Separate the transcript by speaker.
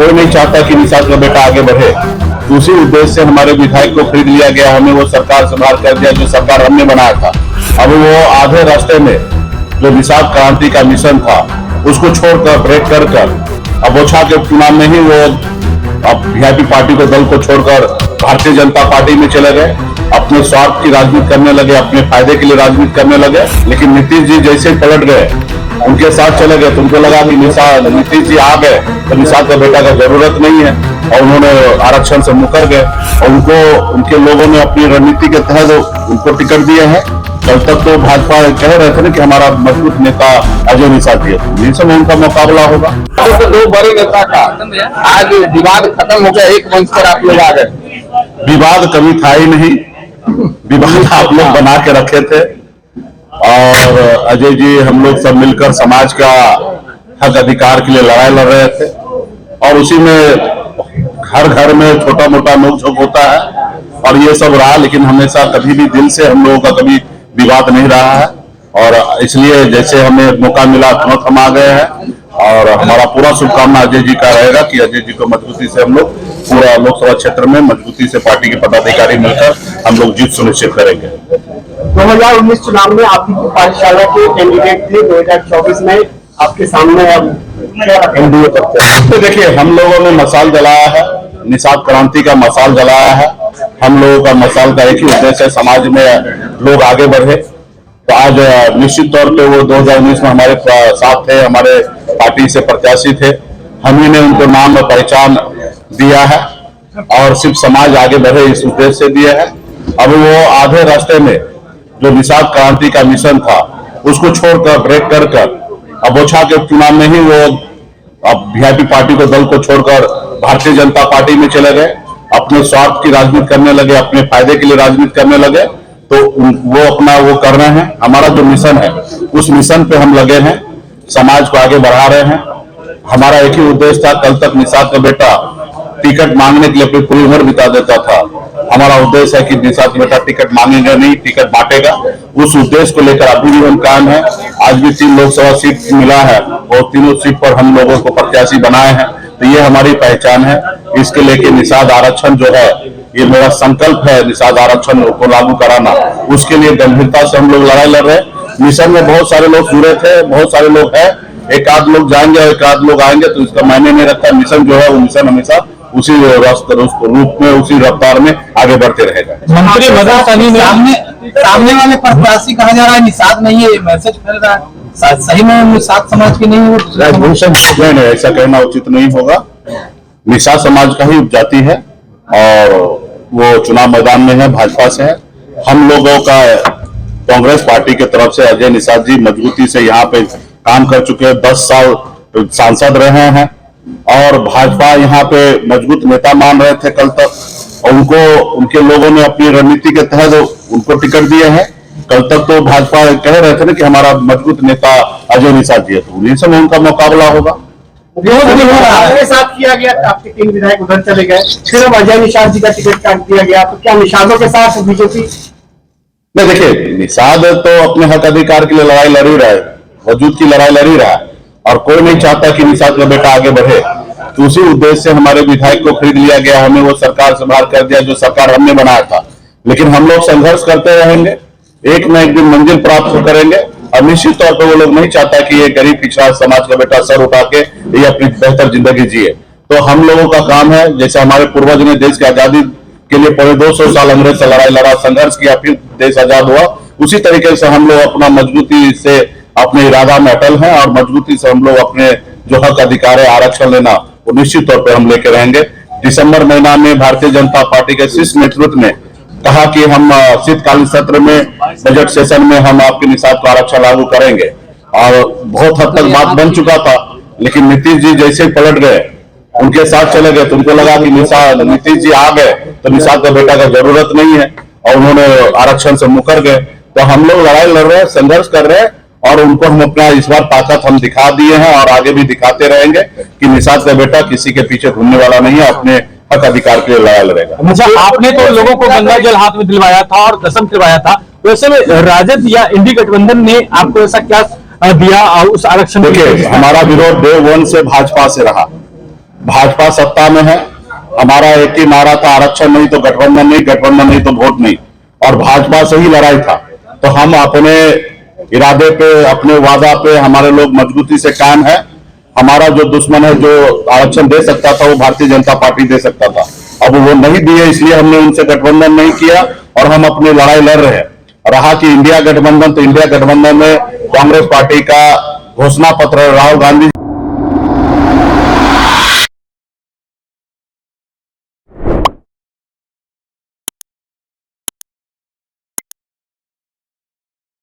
Speaker 1: कोई नहीं चाहता कि निषाद का बेटा आगे बढ़े। तो उसी उद्देश्य से हमारे विधायक को खरीद लिया गया, हमें वो सरकार से बाहर कर दिया जो सरकार हमने बनाया था। अब वो आधे रास्ते में जो निषाद क्रांति का मिशन था उसको छोड़कर ब्रेक कर अब ओछा के चुनाव में ही वो अब वीआईपी पार्टी को दल को छोड़कर भारतीय जनता पार्टी में चले गए, अपने स्वार्थ की राजनीति करने लगे, अपने फायदे के लिए राजनीति करने लगे। लेकिन नीतीश जी जैसे पलट गए, उनके साथ चले गए, तो उनको लगा कि नीतीश जी आ गए तो निषाद का बेटा का जरूरत नहीं है, और उन्होंने आरक्षण से मुकर गए और उनके लोगों ने अपनी रणनीति के तहत उनको टिकट दिए हैं। कल तक तो भाजपा कह रहे थे ना कि हमारा मजबूत नेता अजय निषाद जी, जिनसे उनका मुकाबला होगा।
Speaker 2: तो दो बड़े नेता का आज विवाद खत्म हो गया, एक मंच पर आप लोग आ गए।
Speaker 1: विवाद कभी था ही नहीं, विवाद आप लोग बना के रखे थे, और अजय जी हम लोग सब मिलकर समाज का हक अधिकार के लिए लड़ाई लड़ रहे थे, और उसी में हर घर में छोटा मोटा नोकझोंक होता है और ये सब रहा। लेकिन हमेशा कभी भी दिल से हम लोगों का कभी विवाद नहीं रहा है, और इसलिए जैसे हमें मौका मिला तुरंत हम आ गए हैं। और हमारा पूरा शुभकामना अजय जी का रहेगा कि अजय जी को मजबूती से हम लोग पूरा लोकसभा क्षेत्र में मजबूती से पार्टी के पदाधिकारी मिलकर हम लोग जीत सुनिश्चित करेंगे।
Speaker 3: 2019 चुनाव में आप पाठशाला के कैंडिडेट थे, 2024 में आपके सामने एनडीए
Speaker 1: तो देखिए, हम लोगों ने मसाल जलाया है, निषाद क्रांति का मसाल जलाया है। हम लोगों का मसाल का एक ही उद्देश्य है, समाज में लोग आगे बढ़े। तो आज निश्चित तौर पे वो 2019 में हमारे साथ थे, हमारे पार्टी से प्रत्याशी थे, हम ही ने उनको नाम और पहचान दिया है और सिर्फ समाज आगे बढ़े इस उद्देश्य से दिया है। अब वो आधे रास्ते में जो निषाद क्रांति का मिशन था उसको छोड़कर ब्रेक कर अब ओछा के चुनाव में ही वो अब वीआईपी पार्टी को दल को छोड़कर भारतीय जनता पार्टी में चले गए, अपने स्वार्थ की राजनीति करने लगे, अपने फायदे के लिए राजनीति करने लगे। तो वो अपना वो कर रहे हैं। हमारा जो मिशन है उस मिशन पे हम लगे हैं, समाज को आगे बढ़ा रहे हैं। हमारा एक ही उद्देश्य था, कल तक निषाद का बेटा टिकट मांगने के लिए अपनी पूरी उम्र बिता देता था। हमारा उद्देश्य है कि निषाद का बेटा टिकट मांगेगा नहीं, टिकट बांटेगा। उस उद्देश्य को लेकर अभी भी हम कायम है। आज भी 3 लोकसभा सीट मिला है और तीनों सीट पर हम लोगों को प्रत्याशी बनाए हैं। तो ये हमारी पहचान है। इसके लेके निषाद आरक्षण जो है, ये मेरा संकल्प है, निषाद आरक्षण को लागू कराना। उसके लिए गंभीरता से हम लोग लड़ाई लड़ रहे हैं। मिशन में बहुत सारे लोग जुड़े थे, बहुत सारे लोग हैं, एक आध लोग जाएंगे और एक आध लोग आएंगे, तो इसका मायने नहीं रखता। मिशन जो है वो मिशन हमेशा उसी रूप में, उसी रफ्तार में आगे बढ़ते रहेगा।
Speaker 4: मंत्री मदन सहनी ने सामने वाले प्रत्याशी कहा जा रहा है निषाद नहीं है, मैसेज फैल रहा है, सही में निषाद समाज की नहीं है?
Speaker 1: ऐसा कहना उचित नहीं होगा। निषाद समाज का ही उपजाति है और वो चुनाव मैदान में है, भाजपा से है। हम लोगों का कांग्रेस पार्टी की तरफ से अजय निषाद जी मजबूती से यहाँ पे काम कर चुके हैं, 10 साल सांसद रहे हैं और भाजपा यहाँ पे मजबूत नेता मान रहे थे कल तक, और उनके लोगों ने अपनी रणनीति के तहत उनको टिकट दिए हैं। कल तक तो भाजपा कह रहे थे ना कि हमारा मजबूत नेता अजय निषाद जी है, तो उन्हीं से उनका मुकाबला होगा।
Speaker 3: आपके साथ किया गया, आपके 3 विधायक उधर चले गए, फिर अब अजय निषाद जी का टिकट काट दिया गया, तो क्या निषादों के साथ बीजेपी?
Speaker 1: नहीं, देखिए, निषाद तो अपने हक अधिकार के लिए लड़ाई लड़ ही रहा है, वजूद की लड़ाई लड़ ही रहा है, और कोई नहीं चाहता कि निषाद का बेटा आगे बढ़े। तो उसी उद्देश्य से हमारे विधायक को खरीद लिया गया, हमें वो सरकार से बाहर कर दिया जो सरकार हमने बनाया था। लेकिन हम लोग संघर्ष करते रहेंगे, एक न एक दिन मंजिल प्राप्त करेंगे, और निश्चित तौर पर वो लोग नहीं चाहता कि ये गरीब पिछड़ा समाज का बेटा सर उठा के ये अपनी बेहतर जिंदगी जिए। तो हम लोगों का काम है, जैसे हमारे पूर्वज ने देश की आजादी के लिए पूरे 200 साल अंग्रेज से लड़ाई लड़ा, संघर्ष किया, फिर देश आजाद हुआ, उसी तरीके से हम लोग अपना मजबूती से अपने इरादा में अटल हैं और मजबूती से हम लोग अपने जो हक अधिकार है आरक्षण लेना, वो निश्चित तौर पर हम लेके रहेंगे। दिसंबर महीना में भारतीय जनता पार्टी के शीर्ष नेतृत्व ने कहा कि हम शीतकालीन सत्र में, बजट सेशन में हम आपके निषाद को आरक्षण लागू करेंगे, और बहुत हद तक बात बन चुका था। लेकिन नीतीश जी जैसे पलट गए, उनके साथ चले गए, तो उनको लगा कि नीतीश जी आ गए तो निषाद का बेटा का जरूरत नहीं है, और उन्होंने आरक्षण से मुकर गए। तो हम लोग लड़ाई लड़ रहे हैं, संघर्ष कर रहे हैं, और उनको हम अपना इस बार ताकत हम दिखा दिए हैं और आगे भी दिखाते रहेंगे कि निषाद का बेटा किसी के पीछे घूमने वाला नहीं है, अपने हक अधिकार के लिए लड़ाई लड़ेगा।
Speaker 4: अच्छा, आपने तो लोगों को गंगा जल हाथ में दिलवाया था और कसम दिलवाया था, वैसे में राजद या इंडी गठबंधन ने आपको ऐसा क्या दिया उस आरक्षण?
Speaker 1: देखिए, हमारा विरोध डे 1 से भाजपा से रहा, भाजपा सत्ता में है, हमारा एक ही नारा था, आरक्षण नहीं तो गठबंधन नहीं, गठबंधन नहीं तो वोट नहीं, और भाजपा से ही लड़ाई था। तो हम अपने इरादे पे, अपने वादा पे हमारे लोग मजबूती से कायम है। हमारा जो दुश्मन है, जो आरक्षण दे सकता था वो भारतीय जनता पार्टी दे सकता था, अब वो नहीं दिए, इसलिए हमने उनसे गठबंधन नहीं किया और हम अपनी लड़ाई लड़ रहे हैं। रहा कि इंडिया गठबंधन, तो इंडिया गठबंधन में कांग्रेस पार्टी का घोषणा पत्र राहुल गांधी